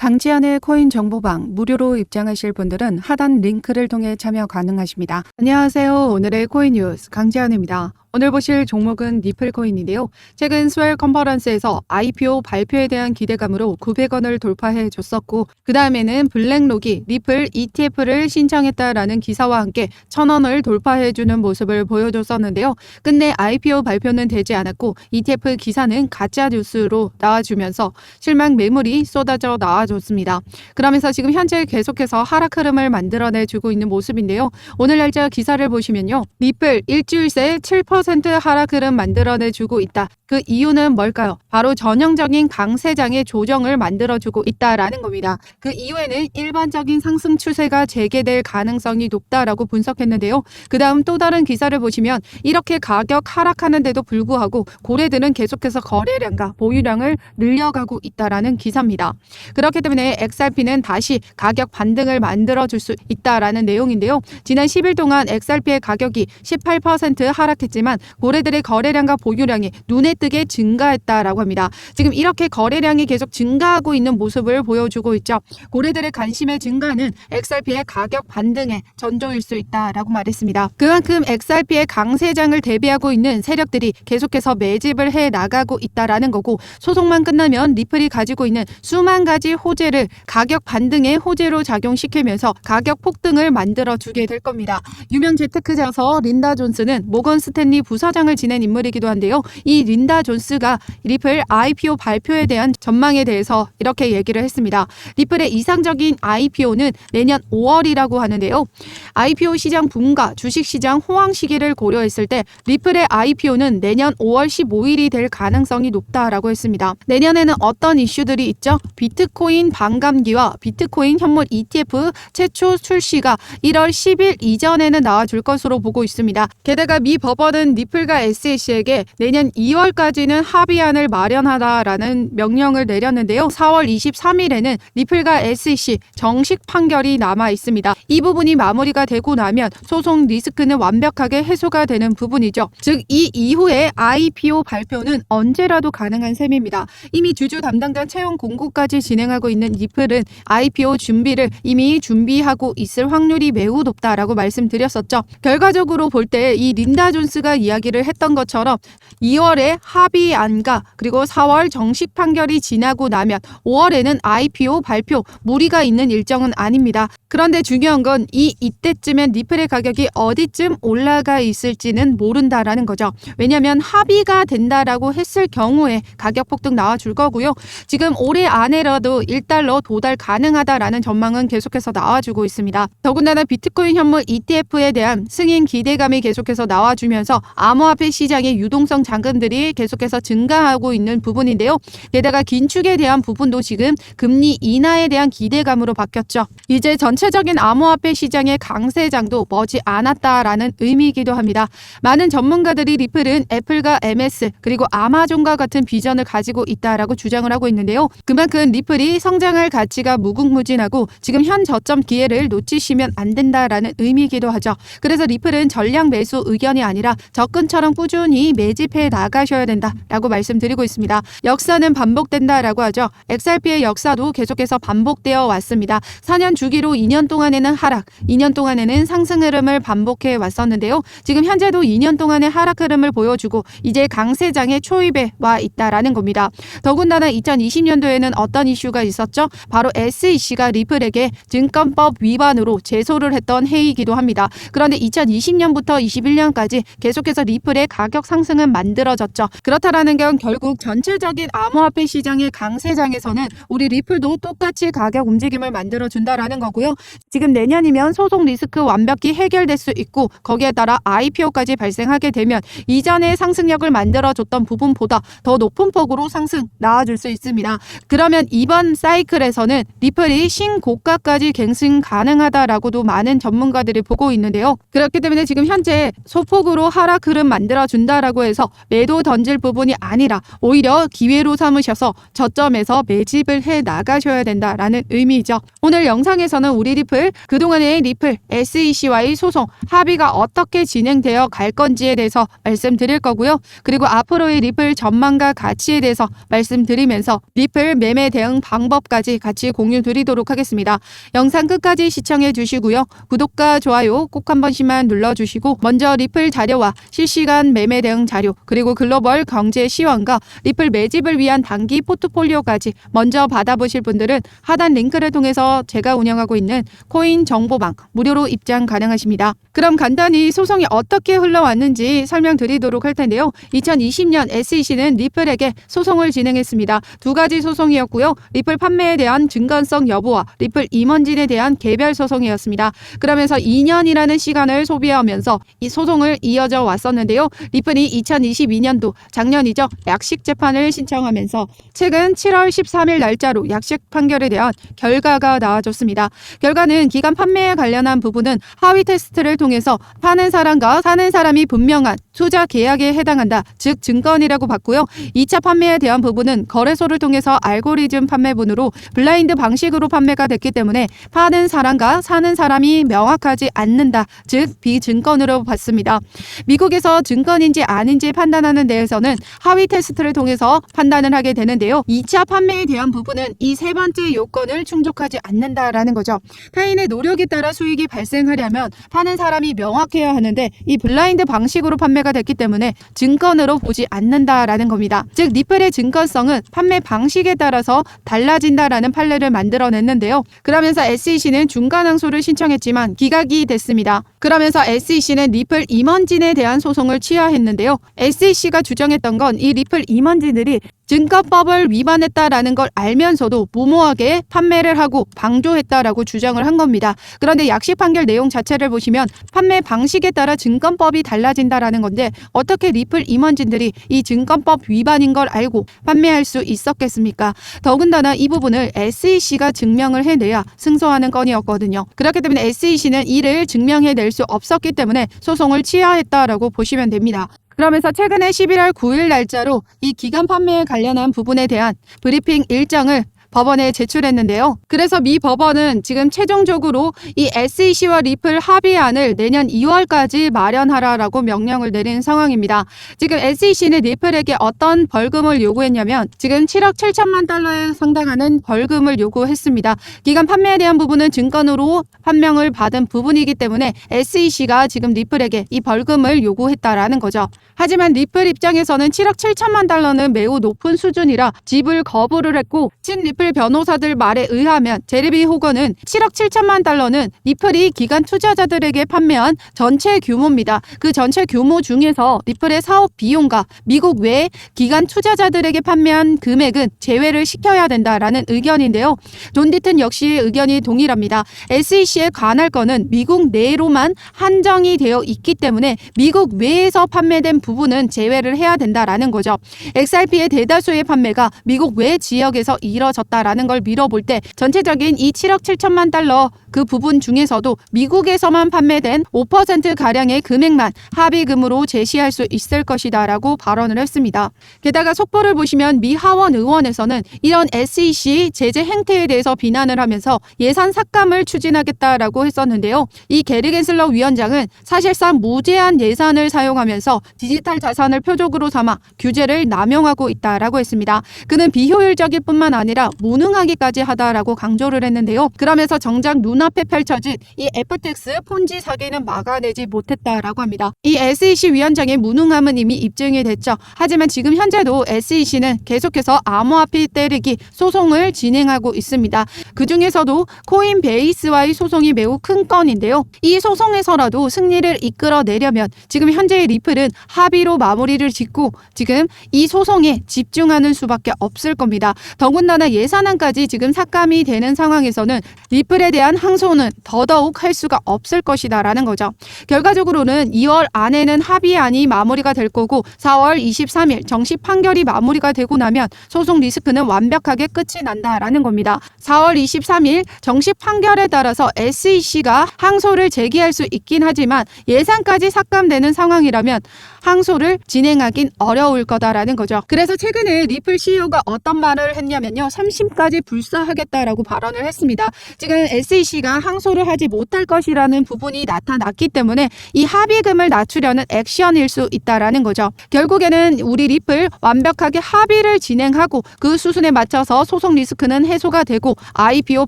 강지한의 코인 정보방 무료로 입장하실 분들은 하단 링크를 통해 참여 가능하십니다. 안녕하세요. 오늘의 코인 뉴스 강지한입니다. 오늘 보실 종목은 리플코인인데요. 최근 스웰 컨퍼런스에서 IPO 발표에 대한 기대감으로 900원을 돌파해 줬었고 그 다음에는 블랙록이 리플 ETF를 신청했다라는 기사와 함께 1000원을 돌파해주는 모습을 보여줬었는데요. 끝내 IPO 발표는 되지 않았고 ETF 기사는 가짜 뉴스로 나와주면서 실망 매물이 쏟아져 나와줬습니다. 그러면서 지금 현재 계속해서 하락 흐름을 만들어내주고 있는 모습인데요. 오늘 날짜 기사를 보시면요. 리플 일주일 새 7% 하락 흐름 만들어내주고 있다. 그 이유는 뭘까요? 바로 전형적인 강세장의 조정을 만들어주고 있다라는 겁니다. 그 이후에는 일반적인 상승 추세가 재개될 가능성이 높다라고 분석했는데요. 그 다음 또 다른 기사를 보시면 이렇게 가격 하락하는데도 불구하고 고래들은 계속해서 거래량과 보유량을 늘려가고 있다라는 기사입니다. 그렇기 때문에 XRP는 다시 가격 반등을 만들어줄 수 있다라는 내용인데요. 지난 10일 동안 XRP의 가격이 18% 하락했지만 고래들의 거래량과 보유량이 눈에 뜨게 증가했다라고 합니다. 지금 이렇게 거래량이 계속 증가하고 있는 모습을 보여주고 있죠. 고래들의 관심의 증가는 XRP의 가격 반등의 전조일 수 있다라고 말했습니다. 그만큼 XRP의 강세장을 대비하고 있는 세력들이 계속해서 매집을 해 나가고 있다라는 거고 소송만 끝나면 리플이 가지고 있는 수만 가지 호재를 가격 반등의 호재로 작용시키면서 가격 폭등을 만들어주게 될 겁니다. 유명 재테크 저서 린다 존스는 모건 스탠리 부사장을 지낸 인물이기도 한데요. 이 린다 존스가 리플 IPO 발표에 대한 전망에 대해서 이렇게 얘기를 했습니다. 리플의 이상적인 IPO는 내년 5월이라고 하는데요. IPO 시장 붐과 주식시장 호황 시기를 고려했을 때 리플의 IPO는 내년 5월 15일이 될 가능성이 높다라고 했습니다. 내년에는 어떤 이슈들이 있죠? 비트코인 반감기와 비트코인 현물 ETF 최초 출시가 1월 10일 이전에는 나와줄 것으로 보고 있습니다. 게다가 미 법원은 리플과 SEC에게 내년 2월까지는 합의안을 마련하라라는 명령을 내렸는데요. 4월 23일에는 리플과 SEC 정식 판결이 남아 있습니다. 이 부분이 마무리가 되고 나면 소송 리스크는 완벽하게 해소가 되는 부분이죠. 즉 이 이후에 IPO 발표는 언제라도 가능한 셈입니다. 이미 주주 담당자 채용 공고까지 진행하고 있는 리플은 IPO 준비를 이미 준비하고 있을 확률이 매우 높다라고 말씀드렸었죠. 결과적으로 볼 때 이 린다 존스가 이야기를 했던 것처럼 2월에 합의안과 그리고 4월 정식 판결이 지나고 나면 5월에는 IPO 발표 무리가 있는 일정은 아닙니다. 그런데 중요한 건 이때쯤엔 리플의 가격이 어디쯤 올라가 있을지는 모른다라는 거죠. 왜냐하면 합의가 된다라고 했을 경우에 가격 폭등 나와줄 거고요. 지금 올해 안에라도 1달러 도달 가능하다라는 전망은 계속해서 나와주고 있습니다. 더군다나 비트코인 현물 ETF에 대한 승인 기대감이 계속해서 나와주면서 암호화폐 시장의 유동성 자금들이 계속해서 증가하고 있는 부분인데요. 게다가 긴축에 대한 부분도 지금 금리 인하에 대한 기대감으로 바뀌었죠. 이제 전체적인 암호화폐 시장의 강세장도 머지 않았다라는 의미이기도 합니다. 많은 전문가들이 리플은 애플과 MS 그리고 아마존과 같은 비전을 가지고 있다라고 주장을 하고 있는데요. 그만큼 리플이 성장할 가치가 무궁무진하고 지금 현 저점 기회를 놓치시면 안 된다라는 의미이기도 하죠. 그래서 리플은 전량 매수 의견이 아니라 접근처럼 꾸준히 매집해 나가셔야 된다라고 말씀드리고 있습니다. 역사는 반복된다라고 하죠. XRP의 역사도 계속해서 반복되어 왔습니다. 4년 주기로 2년 동안에는 하락, 2년 동안에는 상승 흐름을 반복해 왔었는데요. 지금 현재도 2년 동안의 하락 흐름을 보여주고 이제 강세장의 초입에 와 있다라는 겁니다. 더군다나 2020년도에는 어떤 이슈가 있었죠? 바로 SEC가 리플에게 증권법 위반으로 제소를 했던 해이기도 합니다. 그런데 2020년부터 21년까지 계속해서 리플의 가격 상승은 만들어졌죠. 그렇다라는 건 결국 전체적인 암호화폐 시장의 강세장에서는 우리 리플도 똑같이 가격 움직임을 만들어준다라는 거고요. 지금 내년이면 소송 리스크 완벽히 해결될 수 있고 거기에 따라 IPO까지 발생하게 되면 이전의 상승력을 만들어줬던 부분보다 더 높은 폭으로 상승 나와줄 수 있습니다. 그러면 이번 사이클에서는 리플이 신고가까지 갱신 가능하다라고도 많은 전문가들이 보고 있는데요. 그렇기 때문에 지금 현재 소폭으로 하락 하락 흐름 만들어준다라고 해서 매도 던질 부분이 아니라 오히려 기회로 삼으셔서 저점에서 매집을 해 나가셔야 된다라는 의미죠. 오늘 영상에서는 우리 리플, 그동안의 리플, SEC와의 소송, 합의가 어떻게 진행되어 갈 건지에 대해서 말씀드릴 거고요. 그리고 앞으로의 리플 전망과 가치에 대해서 말씀드리면서 리플 매매 대응 방법까지 같이 공유 드리도록 하겠습니다. 영상 끝까지 시청해 주시고요. 구독과 좋아요 꼭 한 번씩만 눌러주시고 먼저 리플 자료와 실시간 매매 대응 자료 그리고 글로벌 경제 시황과 리플 매집을 위한 단기 포트폴리오까지 먼저 받아보실 분들은 하단 링크를 통해서 제가 운영하고 있는 코인 정보방 무료로 입장 가능하십니다. 그럼 간단히 소송이 어떻게 흘러왔는지 설명드리도록 할 텐데요. 2020년 SEC는 리플에게 소송을 진행했습니다. 두 가지 소송이었고요. 리플 판매에 대한 증권성 여부와 리플 임원진에 대한 개별 소송이었습니다. 그러면서 2년이라는 시간을 소비하면서 이 소송을 이어져 왔었는데요. 리플이 2022년도 작년이죠. 약식 재판을 신청하면서 최근 7월 13일 날짜로 약식 판결에 대한 결과가 나와줬습니다. 결과는 기간 판매에 관련한 부분은 하위 테스트를 통해서 파는 사람과 사는 사람이 분명한 투자 계약에 해당한다. 즉 증권이라고 봤고요. 2차 판매에 대한 부분은 거래소를 통해서 알고리즘 판매분으로 블라인드 방식으로 판매가 됐기 때문에 파는 사람과 사는 사람이 명확하지 않는다. 즉 비증권으로 봤습니다. 미국에서 증권인지 아닌지 판단하는 데에서는 하위 테스트를 통해서 판단을 하게 되는데요. 2차 판매에 대한 부분은 이 세 번째 요건을 충족하지 않는다라는 거죠. 타인의 노력에 따라 수익이 발생하려면 파는 사람이 명확해야 하는데 이 블라인드 방식으로 판매가 됐기 때문에 증권으로 보지 않는다라는 겁니다. 즉 리플의 증권성은 판매 방식에 따라서 달라진다라는 판례를 만들어냈는데요. 그러면서 SEC는 중간항소를 신청했지만 기각이 됐습니다. 그러면서 SEC는 리플 임원진에 대한 소송을 취하했는데요. SEC가 주장했던 건 이 리플 임원진들이 증권법을 위반했다라는 걸 알면서도 무모하게 판매를 하고 방조했다라고 주장을 한 겁니다. 그런데 약식 판결 내용 자체를 보시면 판매 방식에 따라 증권법이 달라진다라는 건데 어떻게 리플 임원진들이 이 증권법 위반인 걸 알고 판매할 수 있었겠습니까? 더군다나 이 부분을 SEC가 증명을 해내야 승소하는 건이었거든요. 그렇기 때문에 SEC는 이를 증명해낼 수 없었기 때문에 소송을 취하했다라고 보시면 됩니다. 그러면서 최근에 11월 9일 날짜로 이 기간 판매에 관련한 부분에 대한 브리핑 일정을 법원에 제출했는데요. 그래서 미 법원은 지금 최종적으로 이 SEC와 리플 합의안을 내년 2월까지 마련하라라고 명령을 내린 상황입니다. 지금 SEC는 리플에게 어떤 벌금을 요구했냐면 지금 7억 7천만 달러에 상당하는 벌금을 요구했습니다. 기간 판매에 대한 부분은 증권으로 판명을 받은 부분이기 때문에 SEC가 지금 리플에게 이 벌금을 요구했다라는 거죠. 하지만 리플 입장에서는 7억 7천만 달러는 매우 높은 수준이라 지불 거부를 했고 친리플 변호사들 말에 의하면 제레비 호건은 7억 7천만 달러는 리플이 기간 투자자들에게 판매한 전체 규모입니다. 그 전체 규모 중에서 리플의 사업 비용과 미국 외 기간 투자자들에게 판매한 금액은 제외를 시켜야 된다라는 의견인데요. 존 디튼 역시의 의견이 동일합니다. SEC의 관할 건은 미국 내로만 한정이 되어 있기 때문에 미국 외에서 판매된 부분은 제외를 해야 된다라는 거죠. XRP의 대다수의 판매가 미국 외 지역에서 이뤄졌다라는 걸 미뤄볼 때 전체적인 이 7억 7천만 달러 그 부분 중에서도 미국에서만 판매된 5%가량의 금액만 합의금으로 제시할 수 있을 것이다 라고 발언을 했습니다. 게다가 속보를 보시면 미 하원 의원에서는 이런 SEC 제재 행태에 대해서 비난을 하면서 예산 삭감을 추진하겠다라고 했었는데요. 이 게리 겐슬러 위원장은 사실상 무제한 예산을 사용하면서 디지털 자산을 표적으로 삼아 규제를 남용하고 있다라고 했습니다. 그는 비효율적일 뿐만 아니라 무능하기까지 하다라고 강조를 했는데요. 그러면서 정작 눈앞에 펼쳐진 이 FTX 폰지 사기는 막아내지 못했다라고 합니다. 이 SEC 위원장의 무능함은 이미 입증이 됐죠. 하지만 지금 현재도 SEC는 계속해서 암호화폐 때리기 소송을 진행하고 있습니다. 그 중에서도 코인베이스와의 소송이 매우 큰 건인데요. 이 소송에서라도 승리를 이끌어내려면 지금 현재의 리플은 합의로 마무리를 짓고 지금 이 소송에 집중하는 수밖에 없을 겁니다. 더군다나 예산안까지 지금 삭감이 되는 상황에서는 리플에 대한 항소는 더더욱 할 수가 없을 것이다라는 거죠. 결과적으로는 2월 안에는 합의안이 마무리가 될 거고 4월 23일 정식 판결이 마무리가 되고 나면 소송 리스크는 완벽하게 끝이 난다라는 겁니다. 4월 23일 정식 판결에 따라서 SEC가 항소를 제기할 수 있긴 하지만 예산까지 삭감되는 상황이라면 항소를 진행하긴 어려울 거다라는 거죠. 그래서 최근에 리플 CEO가 어떤 말을 했냐면요. 3심까지 불사하겠다라고 발언을 했습니다. 지금 SEC가 항소를 하지 못할 것이라는 부분이 나타났기 때문에 이 합의금을 낮추려는 액션일 수 있다라는 거죠. 결국에는 우리 리플 완벽하게 합의를 진행하고 그 수순에 맞춰서 소송 리스크는 해소가 되고 IPO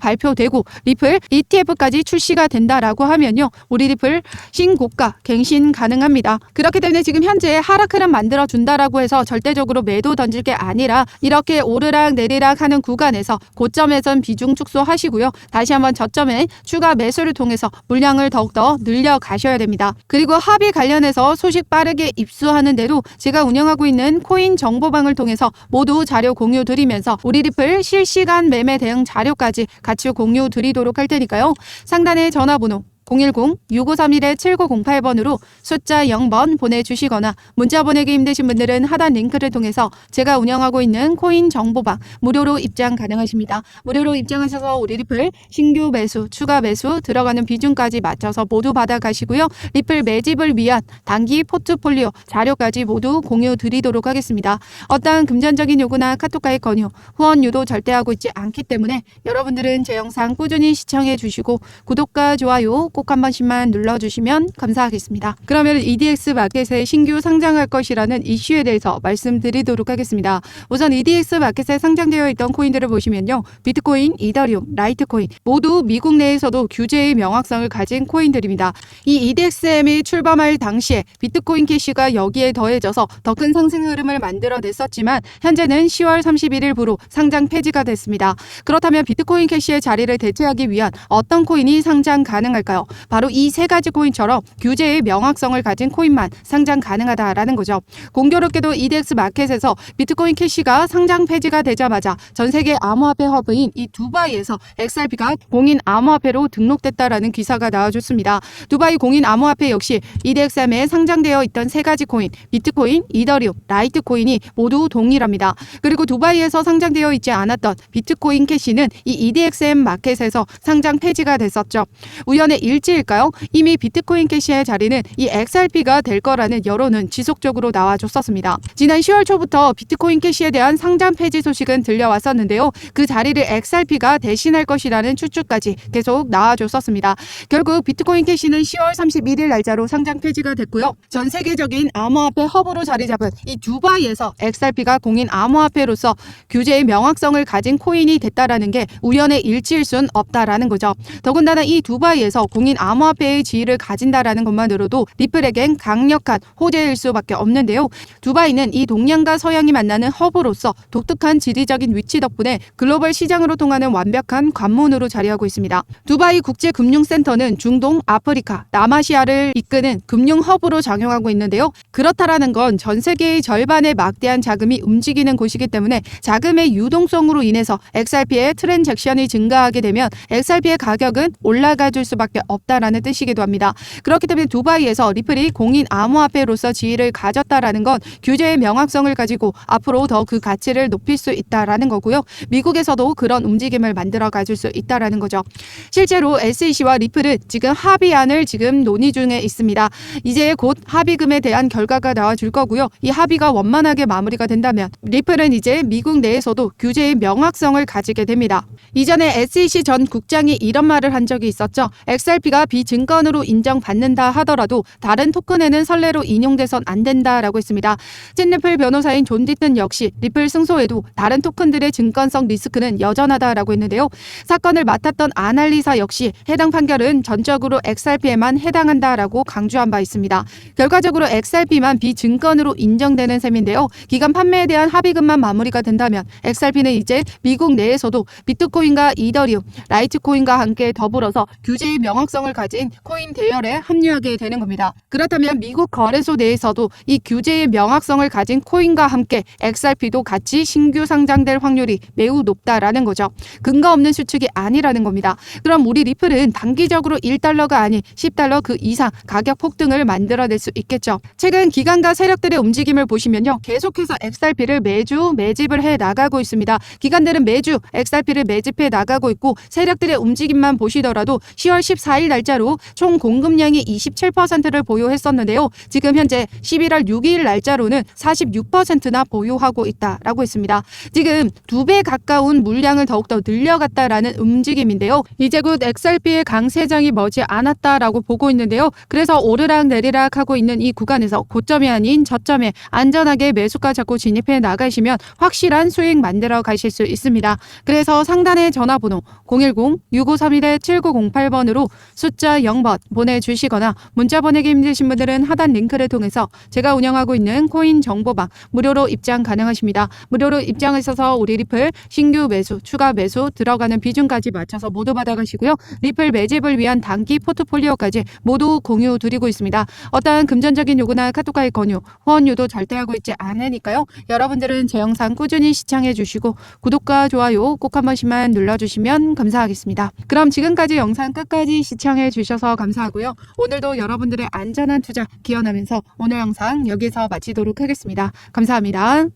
발표되고 리플 ETF까지 출시가 된다라고 하면요. 우리 리플 신고가 갱신 가능합니다. 그렇기 때문에 지금 현재 하락 흐름 만들어 준다라고 해서 절대적으로 매도 던질 게 아니라 이렇게 오르락 내리락 하는 구간에서 고점에선 비중 축소하시고요. 다시 한번 저점에 추가 매수를 통해서 물량을 더욱더 늘려 가셔야 됩니다. 그리고 합의 관련해서 소식 빠르게 입수하는 대로 제가 운영하고 있는 코인 정보방을 통해서 모두 자료 공유 드리면서 우리 리플 실시간 매매 대응 자료까지 같이 공유 드리도록 할 테니까요. 상단에 전화번호 010-6531-7908번으로 숫자 0번 보내주시거나 문자 보내기 힘드신 분들은 하단 링크를 통해서 제가 운영하고 있는 코인 정보방 무료로 입장 가능하십니다. 무료로 입장하셔서 우리 리플 신규 매수, 추가 매수 들어가는 비중까지 맞춰서 모두 받아가시고요. 리플 매집을 위한 단기 포트폴리오 자료까지 모두 공유 드리도록 하겠습니다. 어떠한 금전적인 요구나 카톡과의 권유, 후원 유도 절대 하고 있지 않기 때문에 여러분들은 제 영상 꾸준히 시청해 주시고 구독과 좋아요 꼭 한 번씩만 눌러주시면 감사하겠습니다. 그러면 EDX 마켓에 신규 상장할 것이라는 이슈에 대해서 말씀드리도록 하겠습니다. 우선 EDX 마켓에 상장되어 있던 코인들을 보시면요. 비트코인, 이더리움, 라이트코인 모두 미국 내에서도 규제의 명확성을 가진 코인들입니다. 이 EDXM이 출범할 당시에 비트코인 캐시가 여기에 더해져서 더 큰 상승 흐름을 만들어냈었지만 현재는 10월 31일부로 상장 폐지가 됐습니다. 그렇다면 비트코인 캐시의 자리를 대체하기 위한 어떤 코인이 상장 가능할까요? 바로 이 세 가지 코인처럼 규제의 명확성을 가진 코인만 상장 가능하다라는 거죠. 공교롭게도 EDX 마켓에서 비트코인 캐시가 상장 폐지가 되자마자 전 세계 암호화폐 허브인 이 두바이에서 XRP가 공인 암호화폐로 등록됐다라는 기사가 나와줬습니다. 두바이 공인 암호화폐 역시 EDXM에 상장되어 있던 세 가지 코인, 비트코인, 이더리움, 라이트코인이 모두 동일합니다. 그리고 두바이에서 상장되어 있지 않았던 비트코인 캐시는 이 EDXM 마켓에서 상장 폐지가 됐었죠. 우연의 일치일까요? 이미 비트코인 캐시의 자리는 이 XRP가 될 거라는 여론은 지속적으로 나와줬었습니다. 지난 10월 초부터 비트코인 캐시에 대한 상장 폐지 소식은 들려왔었는데요. 그 자리를 XRP가 대신할 것이라는 추측까지 계속 나와줬었습니다. 결국 비트코인 캐시는 10월 31일 날짜로 상장 폐지가 됐고요. 전 세계적인 암호화폐 허브로 자리 잡은 이 두바이에서 XRP가 공인 암호화폐로서 규제의 명확성을 가진 코인이 됐다라는 게 우연의 일치일 순 없다라는 거죠. 더군다나 이 두바이에서 공인 암호화폐의 지위를 가진다라는 것만으로도 리플에겐 강력한 호재일 수밖에 없는데요. 두바이는 이 동양과 서양이 만나는 허브로서 독특한 지리적인 위치 덕분에 글로벌 시장으로 통하는 완벽한 관문으로 자리하고 있습니다. 두바이 국제금융센터는 중동, 아프리카, 남아시아를 이끄는 금융 허브로 작용하고 있는데요. 그렇다라는 건 전 세계의 절반의 막대한 자금이 움직이는 곳이기 때문에 자금의 유동성으로 인해서 XRP의 트랜잭션이 증가하게 되면 XRP의 가격은 올라가 줄 수밖에 없다라는 뜻이기도 합니다. 그렇기 때문에 두바이에서 리플이 공인 암호화폐로서 지위를 가졌다라는 건 규제의 명확성을 가지고 앞으로 더 그 가치를 높일 수 있다라는 거고요. 미국에서도 그런 움직임을 만들어 가줄 수 있다라는 거죠. 실제로 SEC와 리플은 지금 합의안을 지금 논의 중에 있습니다. 이제 곧 합의금에 대한 결과가 나와줄 거고요. 이 합의가 원만하게 마무리가 된다면 리플은 이제 미국 내에서도 규제의 명확성을 가지게 됩니다. 이전에 SEC 전 국장이 이런 말을 한 적이 있었죠. XRP가 비증권으로 인정받는다 하더라도 다른 토큰에는 선례로 인용돼선 안 된다라고 했습니다. 찐리플 변호사인 존 디튼 역시 리플 승소에도 다른 토큰들의 증권성 리스크는 여전하다라고 했는데요. 사건을 맡았던 아날리사 역시 해당 판결은 전적으로 XRP에만 해당한다라고 강조한 바 있습니다. 결과적으로 XRP만 비증권으로 인정되는 셈인데요. 기간 판매에 대한 합의금만 마무리가 된다면 XRP는 이제 미국 내에서도 비트코인과 이더리움, 라이트코인과 함께 더불어서 규제의 명확 명확성을 가진 코인 대열에 합류하게 되는 겁니다. 그렇다면 미국 거래소 내에서도 이 규제의 명확성을 가진 코인과 함께 XRP도 같이 신규 상장될 확률이 매우 높다라는 거죠. 근거 없는 수축이 아니라는 겁니다. 그럼 우리 리플은 단기적으로 1달러가 아닌 10달러 그 이상 가격 폭등을 만들어낼 수 있겠죠. 최근 기관과 세력들의 움직임을 보시면요. 계속해서 XRP를 매주 매집을 해 나가고 있습니다. 기관들은 매주 XRP를 매집해 나가고 있고 세력들의 움직임만 보시더라도 10월 14일 날짜로 총 공급량이 27%를 보유했었는데요. 지금 현재 11월 6일 날짜로는 46%나 보유하고 있다라고 했습니다. 지금 2배 가까운 물량을 더욱더 늘려갔다라는 움직임인데요. 이제 곧 XRP의 강세장이 머지 않았다라고 보고 있는데요. 그래서 오르락 내리락 하고 있는 이 구간에서 고점이 아닌 저점에 안전하게 매수가 잡고 진입해 나가시면 확실한 수익 만들어 가실 수 있습니다. 그래서 상단의 전화번호 010-6531-7908번으로 숫자 0번 보내주시거나 문자 보내기 힘드신 분들은 하단 링크를 통해서 제가 운영하고 있는 코인 정보방 무료로 입장 가능하십니다. 무료로 입장하셔서 우리 리플 신규 매수, 추가 매수 들어가는 비중까지 맞춰서 모두 받아가시고요. 리플 매집을 위한 단기 포트폴리오까지 모두 공유 드리고 있습니다. 어떠한 금전적인 요구나 카톡과의 권유, 후원유도 절대 하고 있지 않으니까요. 여러분들은 제 영상 꾸준히 시청해 주시고 구독과 좋아요 꼭 한 번씩만 눌러주시면 감사하겠습니다. 그럼 지금까지 영상 끝까지 시청해 주셔서 감사하고요. 오늘도 여러분들의 안전한 투자 기원하면서 오늘 영상 여기서 마치도록 하겠습니다. 감사합니다.